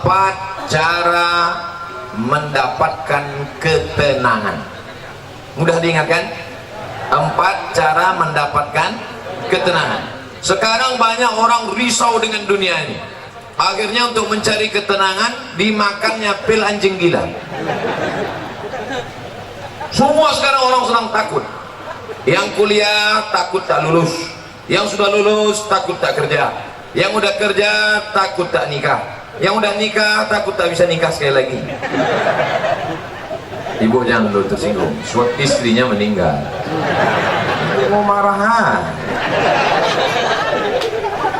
4 cara mendapatkan ketenangan. Mudah diingatkan? 4 cara mendapatkan ketenangan. Sekarang banyak orang risau dengan dunia ini. Akhirnya untuk mencari ketenangan dimakannya pil anjing gila. Semua sekarang orang sedang takut. Yang kuliah takut tak lulus, yang sudah lulus takut tak kerja, yang udah kerja takut tak nikah, yang udah nikah takut tak bisa nikah sekali lagi. Ibu jangan dulu tersinggung, suami istrinya meninggal, mau marahan.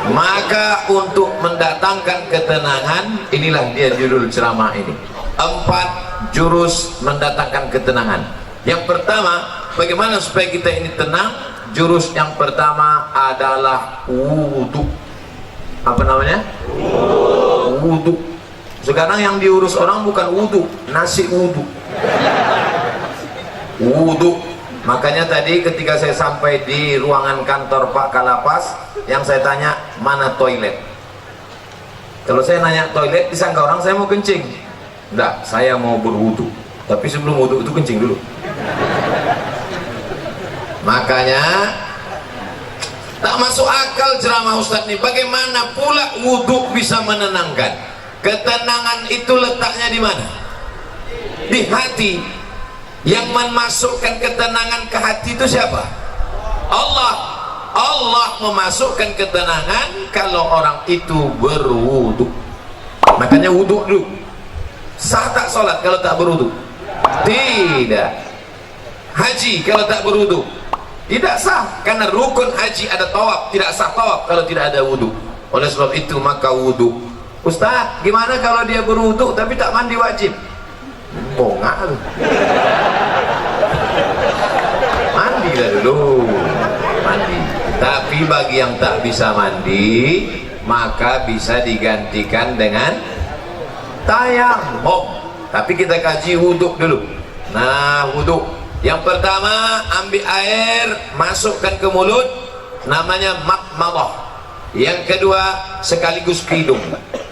Maka untuk mendatangkan ketenangan, inilah dia judul ceramah ini, 4 jurus mendatangkan ketenangan. Yang pertama, bagaimana supaya kita ini tenang? Jurus yang pertama adalah wudhu. Apa namanya? Wudhu. Sekarang yang diurus orang bukan wudhu, nasi wudhu. Wudhu. Makanya tadi ketika saya sampai di ruangan kantor Pak Kalapas, yang saya tanya, mana toilet? Kalau saya nanya toilet, disangka orang saya mau kencing. Enggak, saya mau berwudhu. Tapi sebelum wudhu itu kencing dulu. Makanya tak masuk akal ceramah Ustadz ini. Bagaimana pula wudhu bisa menenangkan? Ketenangan itu letaknya di mana? Di hati. Yang memasukkan ketenangan ke hati itu siapa? Allah. Allah memasukkan ketenangan kalau orang itu berwudhu. Makanya wudhu dulu. Sah tak sholat kalau tak berwudhu? Tidak. Haji kalau tak berwudhu? Tidak sah, karena rukun haji ada tawaf, tidak sah tawaf kalau tidak ada wudhu. Oleh sebab itu maka wudhu. Ustaz, gimana kalau dia berwudhu tapi tak mandi wajib? Bongak. Mandi lah dulu, mandi. Tapi bagi yang tak bisa mandi, maka bisa digantikan dengan tayamum. Tapi kita kaji wudhu dulu. Nah, wudhu yang pertama, ambil air, masukkan ke mulut, namanya madmadah. Yang kedua, sekaligus ke hidung.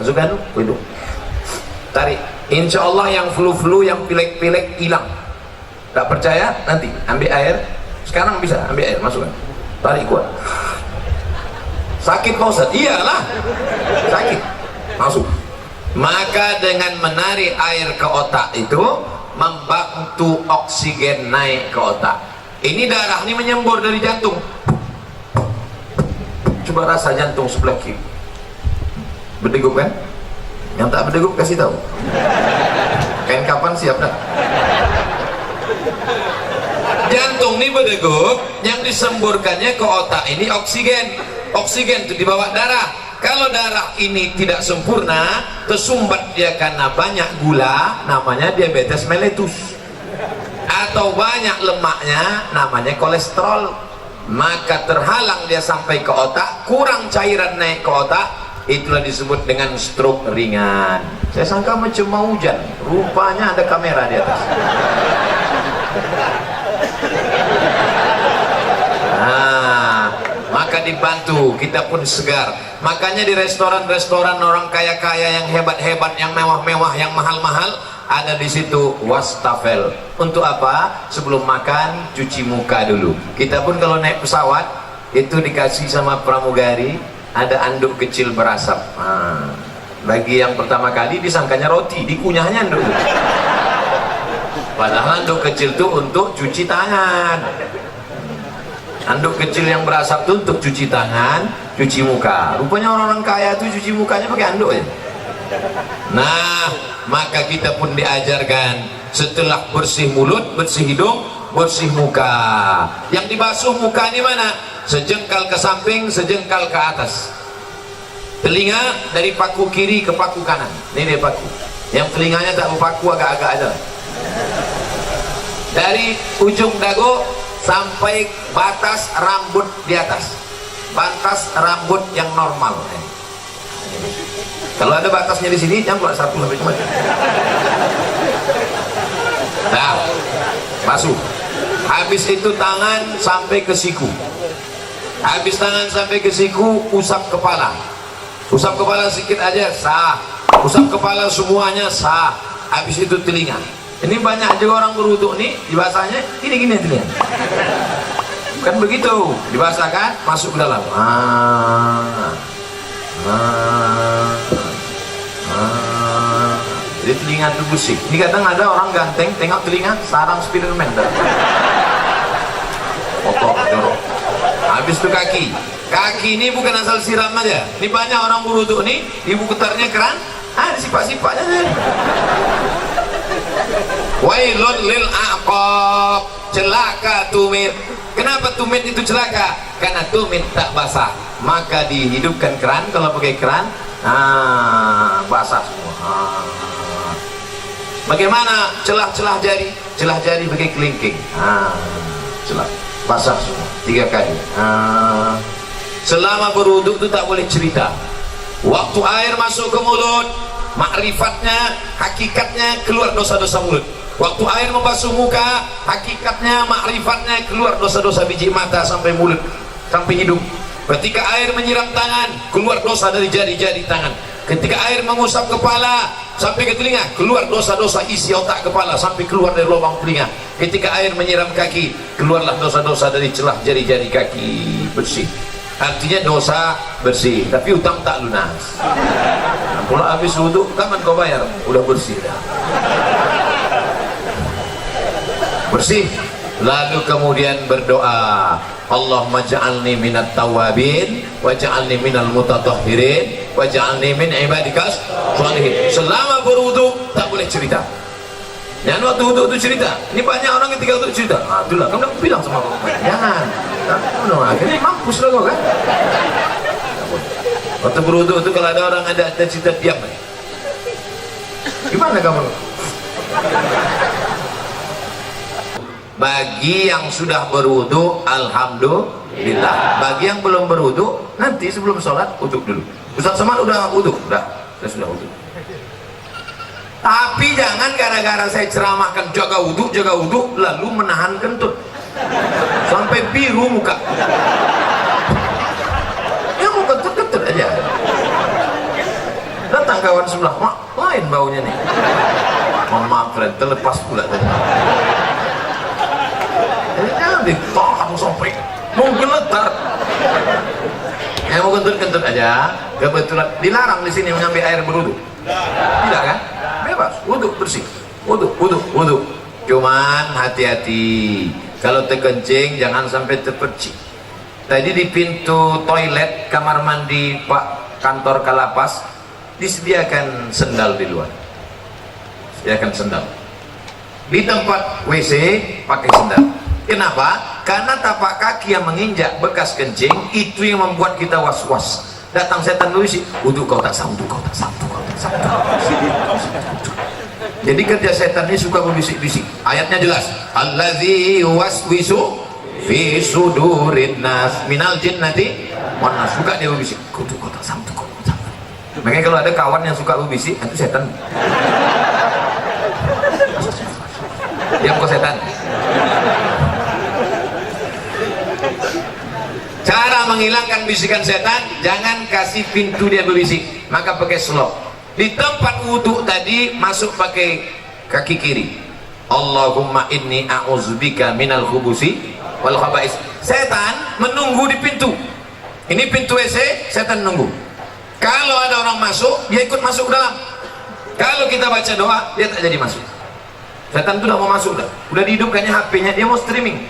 Masukkan ke hidung, tarik. Insya Allah yang flu-flu, yang pilek-pilek hilang. Tak percaya? Nanti ambil air. Sekarang bisa ambil air, masukkan, tarik kuat. Sakit Pak Ustaz? Iyalah, sakit. Masuk. Maka dengan menarik air ke otak itu membantu oksigen naik ke otak. Ini darah ini menyembur dari jantung. Coba rasa jantung sebelah kiri, berdegup kan? Yang tak berdegup kasih tahu. Kain kapan siap dah. Jantung ini berdegup, yang disemburkannya ke otak ini oksigen. Oksigen itu dibawa darah. Kalau darah ini tidak sempurna, tersumbat dia karena banyak gula, namanya diabetes mellitus. Atau banyak lemaknya, namanya kolesterol. Maka terhalang dia sampai ke otak, kurang cairan naik ke otak, itulah disebut dengan stroke ringan. Saya sangka macam mau hujan, rupanya ada kamera di atas. Maka dibantu, kita pun segar. Makanya di restoran-restoran orang kaya-kaya yang hebat-hebat, yang mewah-mewah, yang mahal-mahal, ada di situ wastafel. Untuk apa? Sebelum makan cuci muka dulu. Kita pun kalau naik pesawat itu dikasih sama pramugari ada anduk kecil berasap. Bagi yang pertama kali disangkanya roti, dikunyahnya anduk. Padahal anduk kecil itu untuk cuci tangan. Anduk kecil yang berasap itu untuk cuci tangan, cuci muka. Rupanya orang-orang kaya itu cuci mukanya pakai anduk ya. Nah, maka kita pun diajarkan setelah bersih mulut, bersih hidung, bersih muka. Yang dibasuh muka ini mana? Sejengkal ke samping, sejengkal ke atas. Telinga dari paku kiri ke paku kanan. Ini dia paku. Yang telinganya tak berpaku, agak-agak aja. Dari ujung dagu sampai batas rambut di atas, batas rambut yang normal. Kalau ada batasnya di sini, jangan buat 1 sampai cuma. Nah, basuh. Habis itu tangan sampai ke siku. Habis tangan sampai ke siku, usap kepala. Usap kepala sedikit aja, sah. usap kepala semuanya sah. Habis itu telinga. Ini banyak juga orang berwudu nih, dibasahnya gini telinga. Kan begitu, dibasahkan masuk ke dalam. Jadi telinga itu bersih. Ini kadang ada orang ganteng, tengok telinga sarang Spiderman. Kotor, jorok. Habis itu kaki. Kaki ini bukan asal siram aja. Ini banyak orang berwudu nih, ibu putarnya keran, sifat-sifatnya. Wailun lil aqab, celaka tumit. Kenapa tumit itu celaka? Karena tumit tak basah. Maka dihidupkan keran, kalau pakai keran, basah semua. Bagaimana celah-celah jari? Celah jari pakai kelingking. Celah, basah semua 3 kali. Selama berwudu itu tak boleh cerita. Waktu air masuk ke mulut, makrifatnya, hakikatnya keluar dosa-dosa mulut. Waktu air membasuh muka, hakikatnya, makrifatnya keluar dosa-dosa biji mata sampai mulut, sampai hidung. Ketika air menyiram tangan, keluar dosa dari jari-jari tangan. Ketika air mengusap kepala sampai ke telinga, keluar dosa-dosa isi otak kepala sampai keluar dari lubang telinga. Ketika air menyiram kaki, keluarlah dosa-dosa dari celah jari-jari kaki, bersih. Artinya dosa bersih, tapi utang tak lunas. Kalau habis wudu, kapan kau bayar? Udah bersih dah. Bersih. Lalu kemudian berdoa, Allahumma ja'alni minat tawabin wa ja'alni minal mutatahhirin wa ja'alni min ibadikas sholihin. Selama berwudu tak boleh cerita. Jangan waktu wudu itu cerita. Ini banyak orang ketika wudu cerita. Itulah kamu bilang sama aku. Jangan. Akhirnya mampus lah kau kan. Waktu berwudu itu kalau ada orang ada cerita, diam. Gimana kamu? Bagi yang sudah berwudu, alhamdulillah. Bagi yang belum berwudu, nanti sebelum sholat wudu dulu. Ustaz Samad udah wudu? Udah, saya sudah wudu. Tapi jangan gara-gara saya ceramahkan jaga wudu, lalu menahan kentut sampai biru muka. Ya mau kentut-kentut aja. Datang kawan sebelah, lain baunya nih. Mohon maaf friend, terlepas pula tadi. Jangan ditahan sampai mau geletar. Yang mau kentut-kentut aja. Kebetulan dilarang di sini mengambil air berwudu. Tidak kan? Bebas, wudu bersih. Wudu. Cuman hati-hati. Kalau terkencing jangan sampai terpercik. Tadi di pintu toilet kamar mandi Pak kantor Kalapas disediakan sendal di luar. Sediakan sendal. Di tempat WC pakai sendal. Kenapa? Karena tapak kaki yang menginjak bekas kencing itu yang membuat kita was-was. Datang setan dulu sih, wudu kau tak sanggup. Jadi kerja setan ini suka berbisik-bisik. Ayatnya jelas. Allazi waswisu fi sudurin nas minal jinnati wan nas. Suka dia berbisik. Wudu kau tak sanggup. Makanya kalau ada kawan yang suka berbisik, itu setan. Diam kau setan. Cara menghilangkan bisikan setan, jangan kasih pintu dia berbisik, maka pakai slop. Di tempat wudhu tadi masuk pakai kaki kiri. Allahumma inni a'udzubika minal khubusi wal khaba'is. Setan menunggu di pintu. Ini pintu WC, setan nunggu. Kalau ada orang masuk, dia ikut masuk ke dalam. Kalau kita baca doa, dia tak jadi masuk. Setan itu udah mau masuk dah. Udah dihidupkannya HP-nya, dia mau streaming.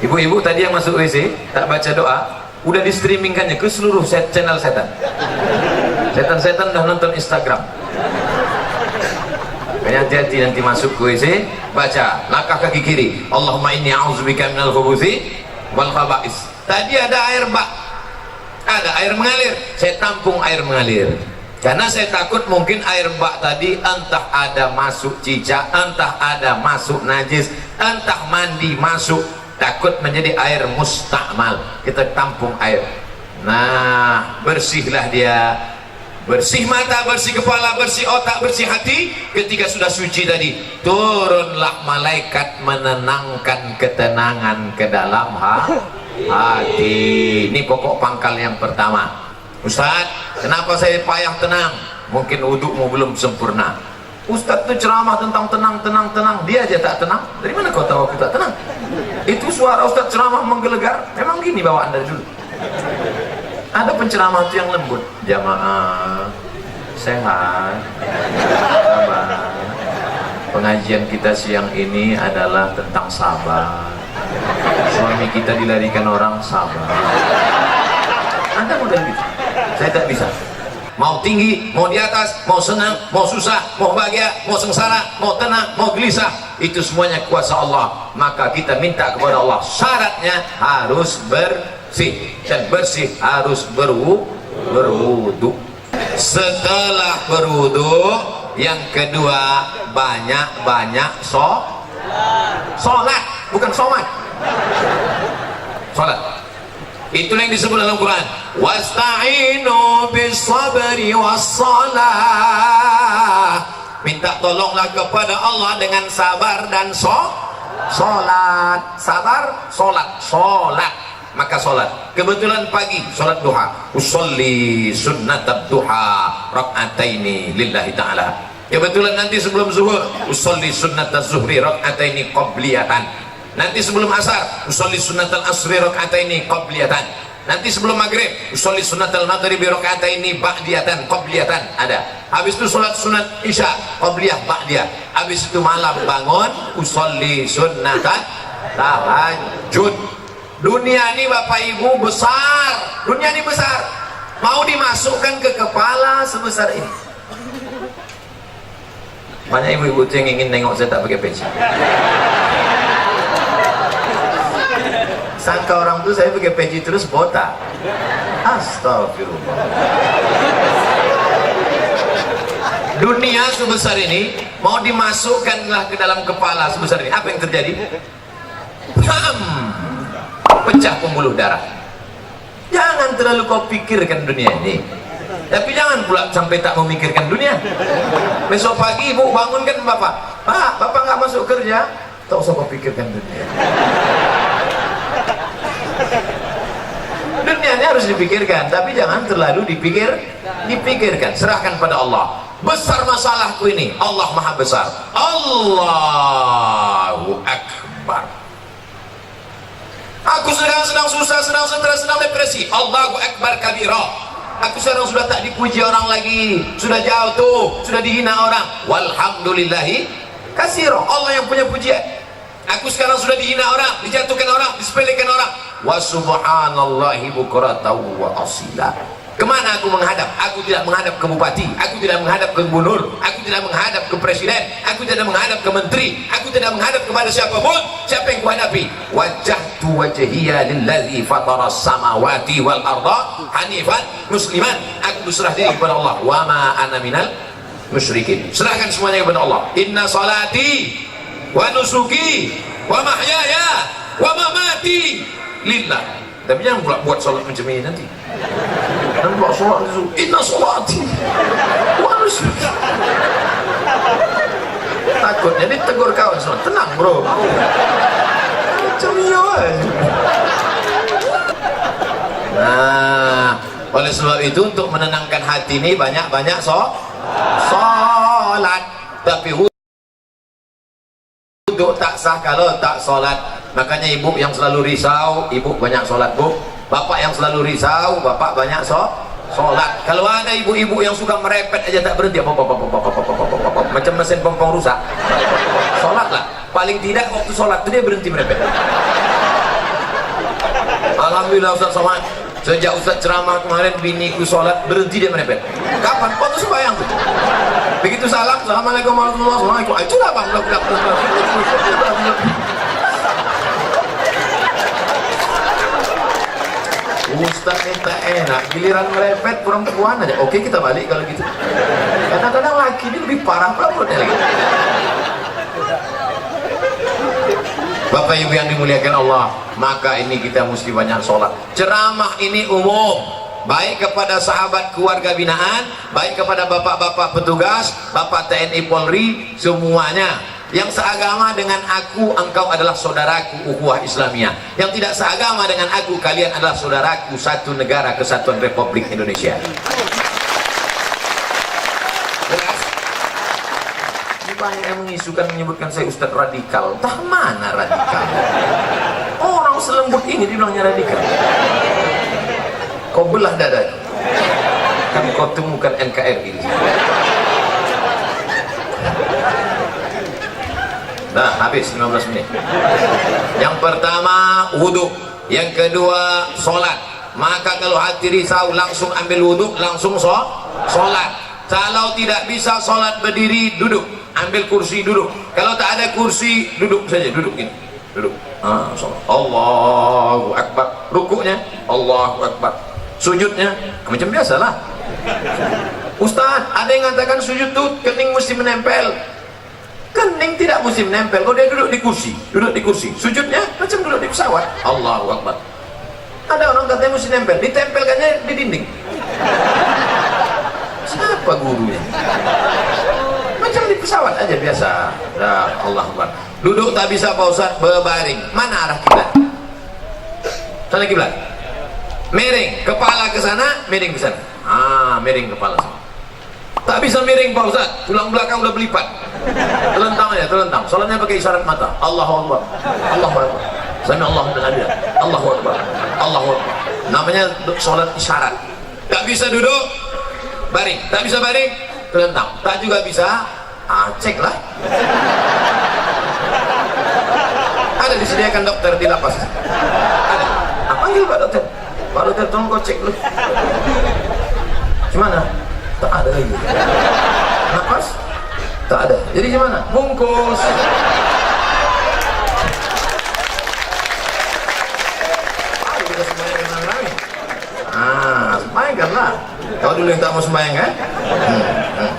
Ibu-ibu tadi yang masuk WC tak baca doa, udah di streamingkannya ke seluruh channel setan. Setan-setan udah nonton Instagram. Hati-hati nanti masuk ke WC, baca langkah kaki kiri. Allahumma inni a'udzubika minal khubuthi wal khaba'is. Tadi ada air bak, ada air mengalir. Saya tampung air mengalir. Karena saya takut mungkin air bak tadi entah ada masuk cicak, entah ada masuk najis, entah mandi masuk. Takut menjadi air mustakmal. Kita tampung air. Nah, bersihlah dia. Bersih mata, bersih kepala, bersih otak, bersih hati. Ketika sudah suci tadi, turunlah malaikat menenangkan ketenangan ke dalam hati. Ini pokok pangkal yang pertama. Ustaz, kenapa saya payah tenang? Mungkin wudukmu belum sempurna. Ustaz itu ceramah tentang tenang, dia aja tak tenang. Dari mana kau tahu aku tak tenang? Itu suara Ustaz ceramah menggelegar. Memang gini bawaan dari dulu. Ada penceramah itu yang lembut. Jamaah sehat, sabar. Pengajian kita siang ini adalah tentang sabar. Suami kita dilarikan orang, sabar. Anda model gitu. Saya tak bisa. Mau tinggi, mau di atas, mau senang, mau susah, mau bahagia, mau sengsara, mau tenang, mau gelisah, itu semuanya kuasa Allah. Maka kita minta kepada Allah, syaratnya harus bersih, dan bersih harus berwudu. Setelah berwudu, yang kedua banyak-banyak sholat, bukan sholat. Sholat. Itulah yang disebut dalam Quran. Wasta'inu bis-sabri was-salah. Minta tolonglah kepada Allah dengan sabar dan sholat. Sabar, sholat. Maka sholat. Kebetulan pagi sholat duha. Usolli sunnatab duha rak'ataini lillahi ta'ala. Kebetulan nanti sebelum zuhur usolli sunnataz zuhri rak'ataini qabliyatan. Nanti sebelum asar usolli sunnatal asri rak'ataini qabliyatan. Nanti sebelum maghrib usolli sunnatal maghribi rak'ataini ba'diyatan qabliyatan. Ada. Habis itu sholat sunat isya qabliyah ba'diyah. Habis itu malam bangun usolli sunnatan tahajud. Dunia ini Bapak Ibu besar. Dunia ini besar. Mau dimasukkan ke kepala sebesar ini. Banyak ibu-ibu yang ingin nengok saya tak pakai peci. Sangka orang tuh saya pakai peci terus botak. Astagfirullah. Dunia sebesar ini mau dimasukkanlah ke dalam kepala sebesar ini. Apa yang terjadi? Pecah pembuluh darah. Jangan terlalu kau pikirkan dunia ini, tapi jangan pula sampai tak memikirkan dunia. Besok pagi ibu bangunkan bapak, Pak, bapak nggak masuk kerja, tak usah kau pikirkan dunia. Dunia ini harus dipikirkan, tapi jangan terlalu dipikirkan. Serahkan pada Allah. Besar masalahku ini, Allah maha besar. Allahu Akbar. Aku sedang susah, sedang stres, sedang depresi. Allahu Akbar kabira. Aku sekarang sudah tak dipuji orang lagi, sudah jauh tuh, sudah dihina orang. Walhamdulillahi kasiro. Allah yang punya pujian. Aku sekarang sudah dihina orang, dijatuhkan orang, disepelekan orang. Wa subhanallahi bukratan wa asila. Kemana aku menghadap? Aku tidak menghadap ke bupati, aku tidak menghadap ke gubernur, aku tidak menghadap ke presiden, aku tidak menghadap ke menteri, aku tidak menghadap kepada siapapun. Siapa yang kuhadapi? Wajjahtu wajhiya lillazi fataras samawati wal arda hanifan musliman. Aku berserah diri kepada Allah. Wa ma ana minal musyrikin. Serahkan semuanya kepada Allah. Inna salati wa nusuki wa mahyaya wa mamati lillah. Tapi jangan pula buat salat macam ini nanti. Dan buat salat itu inna salati wa nusuki. Takutnya ditegur kawan semua. Tenang bro. Macam iya aja. Nah, oleh sebab itu untuk menenangkan hati ini banyak-banyak salat. Tapi wudhu tak sah kalau tak salat. Makanya ibu yang selalu risau, ibu banyak sholat bu. Bapak yang selalu risau, bapak banyak sholat. Kalau ada ibu-ibu yang suka merepet aja tak berhenti, macam mesin pompong rusak, sholatlah. Paling tidak waktu sholat itu dia berhenti merepet. Alhamdulillah Ustaz Somad, sejak Ustaz ceramah kemarin biniku sholat berhenti dia merepet. Kapan? Waktu sembahyang tuh. Begitu salam, assalamualaikum warahmatullahi wabarakatuh. Itulah bang. Ustaz minta enak, giliran merepet perempuan aja. Oke kita balik kalau gitu. Kadang-kadang laki ini lebih parah perempuan lagi. Bapak Ibu yang dimuliakan Allah, maka ini kita mesti banyak sholat. Ceramah ini umum, baik kepada sahabat keluarga binaan, baik kepada bapak-bapak petugas, bapak TNI Polri, semuanya. Yang seagama dengan aku, engkau adalah saudaraku, ukhuwah Islamiyah. Yang tidak seagama dengan aku, kalian adalah saudaraku, satu negara kesatuan Republik Indonesia. Jelas? Banyak yang mengisukan, menyebutkan saya Ustadz radikal. Entah mana radikal? Orang selembut ini dibilangnya radikal. Kau belah dada, kan kau temukan NKRI. Nah, habis 15 menit. Yang pertama wudhu, yang kedua sholat. Maka kalau hati risau langsung ambil wudhu, langsung sholat. Kalau tidak bisa sholat berdiri, duduk, ambil kursi, duduk. Kalau tak ada kursi, duduk saja, duduk ini, duduk. Sholat. Allahu Akbar. Rukuknya Allahu Akbar. Sujudnya macam biasalah. Ustaz, ada yang mengatakan sujud tuh kening mesti menempel. Kening tidak mesti menempel. Kalau dia duduk di kursi, duduk di kursi. Sujudnya macam duduk di pesawat. Allahu Akbar. Ada orang katanya mesti nempel, ditempelkannya di dinding. Siapa gurunya? Macam di pesawat aja biasa. Ya Allah Akbar. Duduk tak bisa Pak Ustaz, berbaring. Mana arah kiblat? Sana kiblat. Miring kepala ke sana, miring ke sana. Miring kepala sana. Tak bisa miring Pak Ustaz, tulang belakang udah berlipat. Telentang aja, telentang. Sholatnya pakai isyarat mata. Allahu Akbar, Allahu Akbar. Sami Allahu liman hamidah. Allahu Akbar, Allahu Akbar. Namanya sholat isyarat. Tak bisa duduk, baring. Tak bisa baring, telentang. Tak juga bisa, cek lah. Ada disediakan dokter di lapas. Ada. Panggil Pak Dokter. Pak Dokter, tolong kau cek dulu. Gimana? Tak ada lagi. Napas? Tak ada. Jadi gimana? Bungkus. Ayo kita sembahyang dengan rame. Sembahyangkanlah. Kau dulu yang tak mau sembahyang kan?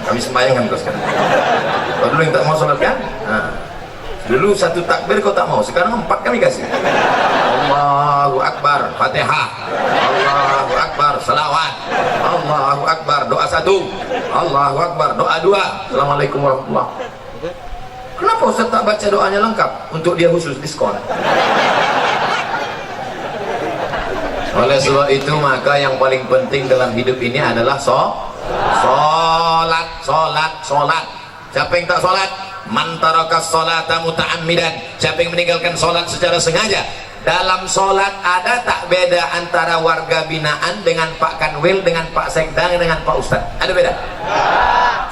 Kami sembahyangkan kau sekarang. Kau dulu yang tak mau sholat kan? Dulu satu takbir kau tak mau, sekarang 4 kami kasih. Allahu Akbar, Fatihah. Allahu Akbar, salawat. Allahu Akbar, doa 1. Allahu Akbar, doa 2. Assalamualaikum warahmatullahi wabarakatuh. Kenapa Ustaz tak baca doanya lengkap? Untuk dia khusus diskon. Oleh sebab itu maka yang paling penting dalam hidup ini adalah sholat. Siapa yang tak sholat? Man taraka sholata muta'ammidan. Siapa yang meninggalkan sholat secara sengaja. Dalam sholat ada tak beda antara warga binaan dengan Pak Kanwil, dengan Pak Sekda, dengan Pak Ustadz? Ada beda?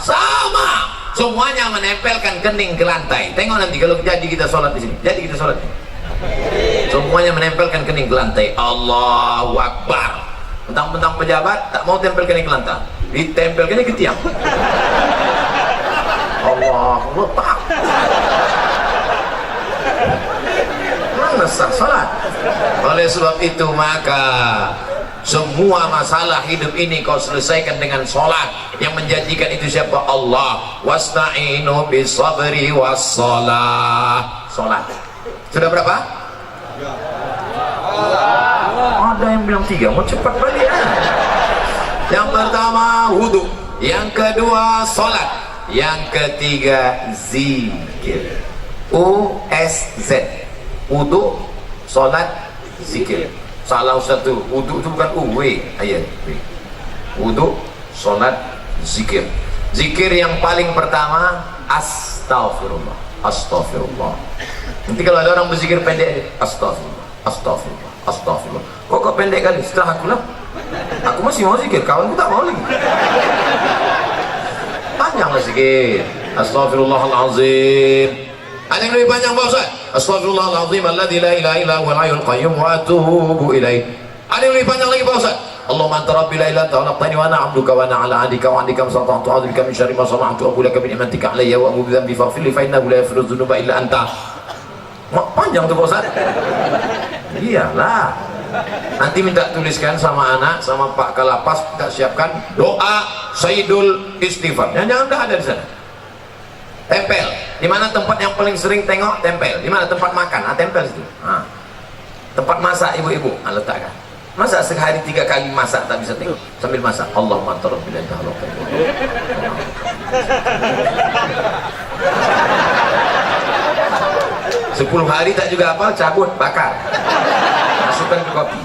Sama. Semuanya menempelkan kening ke lantai. Tengok nanti kalau jadi kita sholat di sini. Jadi kita sholat. Semuanya menempelkan kening ke lantai. Allahu Akbar. Mentang-mentang pejabat tak mau tempel kening ke lantai. Ditempelkannya ke tiang. Allah letak. Mana sah salat? Oleh sebab itu maka semua masalah hidup ini kau selesaikan dengan sholat. Yang menjanjikan itu siapa? Allah. Wasta'inu bisabri wassalah. Sholat. Sudah berapa? Ada yang bilang 3. Mau cepat balik ya? Yang pertama wudhu, yang kedua sholat, yang ketiga zikir. USZ. Wudhu, sholat, zikir. Salah satu, wudhu itu bukan W ayat. Wudhu, sholat, zikir. Zikir yang paling pertama astaghfirullah. Astaghfirullah. Nanti kalau ada orang berzikir pendek, astaghfirullah, astaghfirullah, astaghfirullah. Kok pendek kali? Setelah aku lah. Aku masih mau zikir, kawanku tak mau lagi. Panjanglah zikir. Astaghfirullahalazim. Ada yang lebih panjang Pak Ustaz? Astaghfirullahalazim alladzi la ilaha illa huwal hayyul qayyum wa atubu ilaih. Ada yang lebih panjang lagi Pak Ustaz? Allahumma anta rabbi la ilaha illa anta khalaqtani wa ana 'abduka wa ana 'ala 'ahdika wa 'adika masata'tu a'udzubika min syarri ma sana'tu wa laka bi ni'matika 'alayya wa a'udzu bi faghfir li fa innahu la yaghfiru dzunuba illa anta. Panjang tuh Pak Ustaz. Iyalah. Nanti minta tuliskan sama anak, sama Pak Kalapas, kita siapkan doa Sayyidul Istighfar. Jangan dah ada di sana. Tempel. Di mana tempat yang paling sering tengok? Tempel. Di mana tempat makan? Tempel situ. Tempat masak ibu-ibu, letakkan. Masa sehari 3 kali masak tak bisa tengok sambil masak. Allahumma anta rabbil alamin. 10 hari tak juga apa, cabut, bakar, masukkan ke kopi,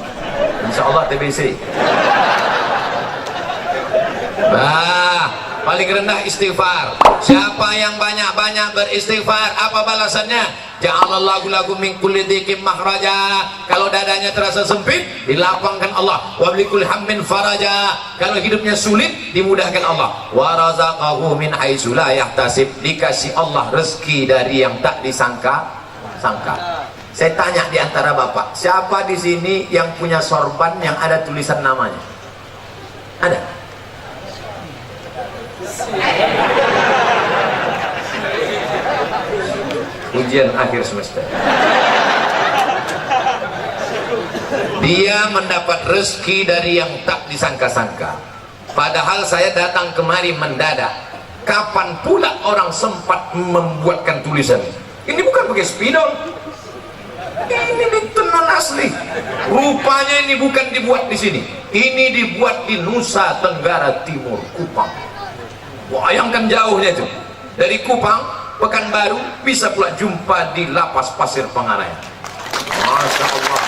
insya Allah TBC. Nah, paling rendah istighfar. Siapa yang banyak-banyak beristighfar, apa balasannya? Ja'alallahu lagu min kulli dhiqin makhraja. Kalau dadanya terasa sempit, dilapangkan Allah. Wa bikulli hammin faraja. Kalau hidupnya sulit, dimudahkan Allah. Wa razaqahu min haitsu la yahtasib. Dikasih Allah rezeki dari yang tak disangka-sangka. Saya tanya di antara bapak, siapa di sini yang punya sorban yang ada tulisan namanya? Ada? Ujian akhir semester. Dia mendapat rezeki dari yang tak disangka-sangka. Padahal saya datang kemari mendadak. Kapan pula orang sempat membuatkan tulisan? Ini bukan pakai spidol. Ini tenan asli. Rupanya ini bukan dibuat di sini. Ini dibuat di Nusa Tenggara Timur, Kupang. Bayangkan jauhnya itu. Dari Kupang, Pekanbaru, bisa pula jumpa di Lapas Pasir Pangarayan. Masya Allah.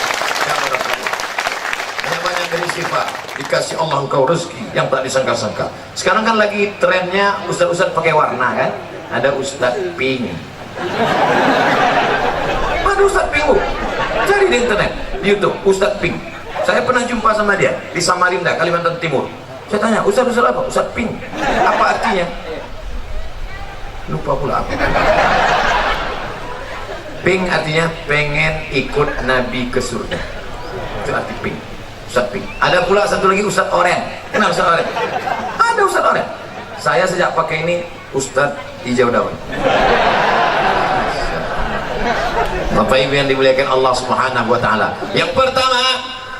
Banyak-banyak beristighfar, dikasih Allah engkau rezeki yang tak disangka-sangka. Sekarang kan lagi trennya ustaz-ustaz pakai warna kan? Ada Ustaz Pink. Ada Ustaz Pink. Cari di internet, di YouTube, Ustaz Pink. Saya pernah jumpa sama dia di Samarinda, Kalimantan Timur. Saya tanya, Ustaz apa? Ustaz Pink. Apa artinya? Lupa pula apa. Pink artinya pengen ikut Nabi ke surga. Itu arti pink. Ustaz Pink. Ada pula satu lagi Ustaz Oren. Kenal Ustaz Oren? Ada Ustaz Oren. Saya sejak pakai ini Ustaz hijau daun. Bapak Ibu yang dimuliakan Allah Subhanahu wa taala. Yang pertama,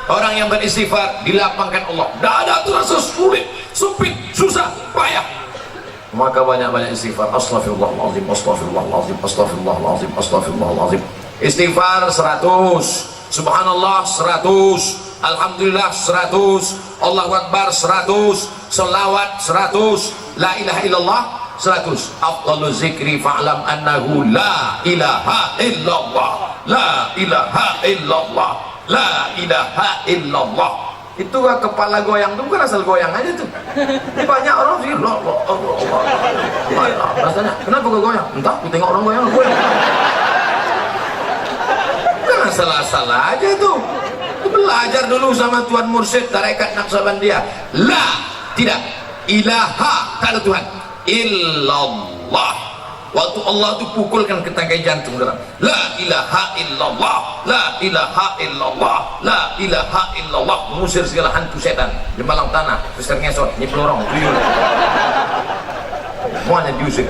orang yang beristighfar dilapangkan Allah. Dada terasa sulit, sempit, susah, payah. Maka banyak-banyak istighfar. Astaghfirullahaladzim, astaghfirullahaladzim, astaghfirullahaladzim, astaghfirullahaladzim. Istighfar 100, subhanallah 100, alhamdulillah 100, Allahu Akbar 100, selawat 100, la ilaha illallah 100. Afdalu zikri fa'lam annahu la ilaha illallah, la ilaha illallah, la ilaha illallah. Itu kepala goyang itu bukan asal goyang aja tuh. Ini banyak orang sih loh, rasanya kenapa gue goyang? Entah, gue tengok orang goyang. Kan asal-asal aja tuh. Belajar dulu sama Tuan Mursyid Tarekat Naqsabandiyah. La, tidak, ilaha, tak ada Tuhan, illallah. Waktu Allah itu pukulkan ke tangkai jantung dalam. La ilaha illallah, la ilaha illallah, la ilaha illallah. Mengusir segala hantu setan di malang tanah, Mister Ngesot, nyepelorong, tuyul, semuanya diusir.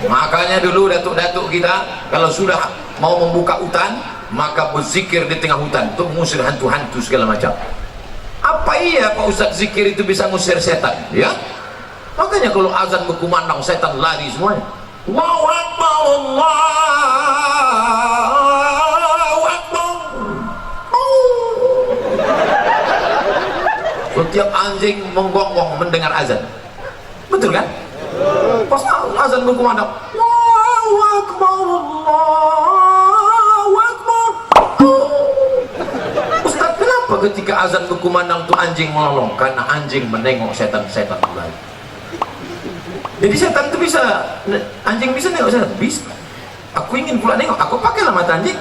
Makanya dulu datuk-datuk kita kalau sudah mau membuka hutan, maka berzikir di tengah hutan untuk mengusir hantu-hantu segala macam. Apa iya Pak Ustaz zikir itu bisa mengusir setan? Ya, makanya kalau azan berkumandang setan lari semuanya. Allahu Akbar, Allahu Akbar. Setiap anjing menggonggong mendengar azan. Betul kan? Pas azan berkumandang, Allahu Akbar, Allahu Akbar. Ustaz, kenapa ketika azan berkumandang itu anjing melolong? Karena anjing menengok setan-setan mulai. Jadi setan itu bisa, anjing bisa nengok setan? Bisa. Aku ingin pula nengok, aku pakailah mata anjing.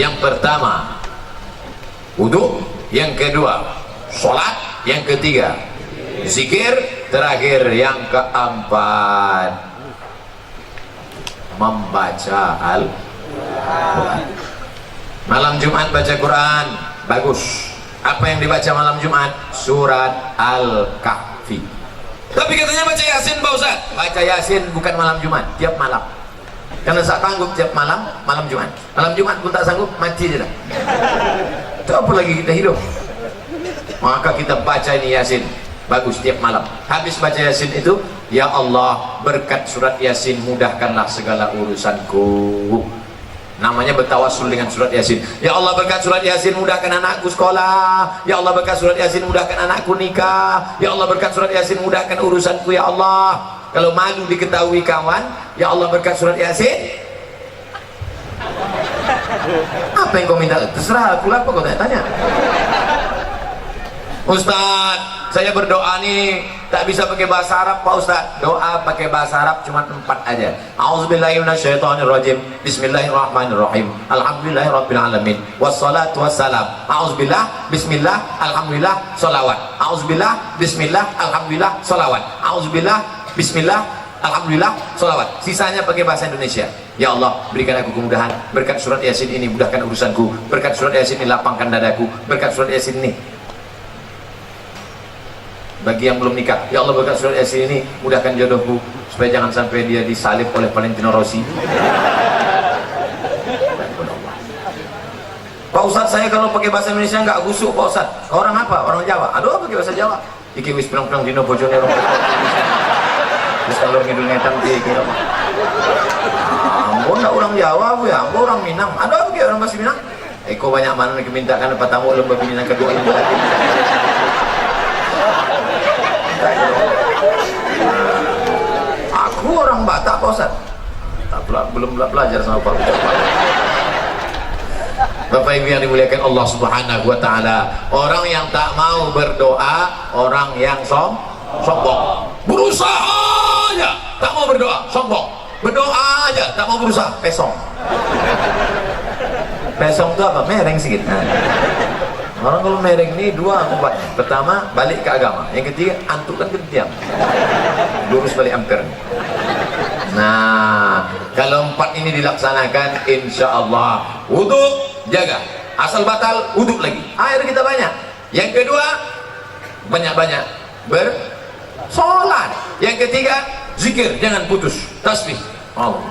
Yang pertama, wudu. Yang kedua, sholat. Yang ketiga, zikir. Terakhir, yang keempat, membaca Al-Quran. Malam Jumat baca Quran, bagus. Apa yang dibaca malam Jumat? Surat Al-Kahfi. Tapi katanya baca Yasin Pak Ustaz. Baca Yasin bukan malam Jumat, tiap malam. Karena tak sanggup tiap malam, malam Jumat. Malam Jumat pun tak sanggup, mati je dah. Itu apa lagi kita hidup? Maka kita baca ini Yasin, bagus tiap malam. Habis baca Yasin itu, ya Allah berkat surat Yasin mudahkanlah segala urusanku. Namanya bertawassul dengan surat Yasin. Ya Allah berkat surat Yasin mudahkan anakku sekolah. Ya Allah berkat surat Yasin mudahkan anakku nikah. Ya Allah berkat surat Yasin mudahkan urusanku ya Allah. Kalau malu diketahui kawan, ya Allah berkat surat Yasin. Apa yang kau minta? Terserah aku, apa kau tanya? Ustaz, saya berdoa nih tak bisa pakai bahasa Arab Pak Ustaz. Doa pakai bahasa Arab cuma 4 aja. A'udzubillahi minasyaitonirrajim. Bismillahirrahmanirrahim. Alhamdulillahirabbil alamin. Wassalatu wassalam. A'udzubillah, bismillah, alhamdulillah, sholawat. A'udzubillah, bismillah, alhamdulillah, sholawat. A'udzubillah, bismillah, alhamdulillah, sholawat. Sisanya pakai bahasa Indonesia. Ya Allah, berikan aku kemudahan. Berkat surat Yasin ini mudahkan urusanku. Berkat surat Yasin ini lapangkan dadaku. Berkat surat Yasin ini, bagi yang belum nikah, ya Allah berkat surat Yasin ini mudahkan jodohku supaya jangan sampai dia disalib oleh Valentino Rossi. Pak Ustadz, saya kalau pakai bahasa Indonesia nggak gusuk Pak Ustadz. Orang apa? Orang Jawa. Aduh, pakai bahasa Jawa. Iki wis pirang-pirang dino bojone rong. Terus kalau ngidul ngetan kira apa? Ampun, enggak orang Jawa bu ya, ampun orang Minang. Aduh, pakai orang bahasa Minang. Eko banyak mana yang mintakan apa tamu lomba Minang kedua ini. Aku orang Batak Pak Ustaz. Belum belajar sama Pak Ustaz. Bapak Ibu yang dimuliakan Allah Subhanahu wa taala, orang yang tak mau berdoa, orang yang sombong. Berusaha aja tak mau berdoa, sombong. Berdoa aja tak mau berusaha, pesong. Pesong itu apa? Mereng sedikit. Orang kalau mereng ini 2 obatnya. Pertama, balik ke agama. Yang ketiga, antuk kan diam. Lurus balik ampere. Nah, kalau 4 ini dilaksanakan, insya Allah wudhu jaga. Asal batal, wudhu lagi. Air kita banyak. Yang kedua, banyak-banyak bersolat. Yang ketiga, zikir, jangan putus. Tasbih. Allah.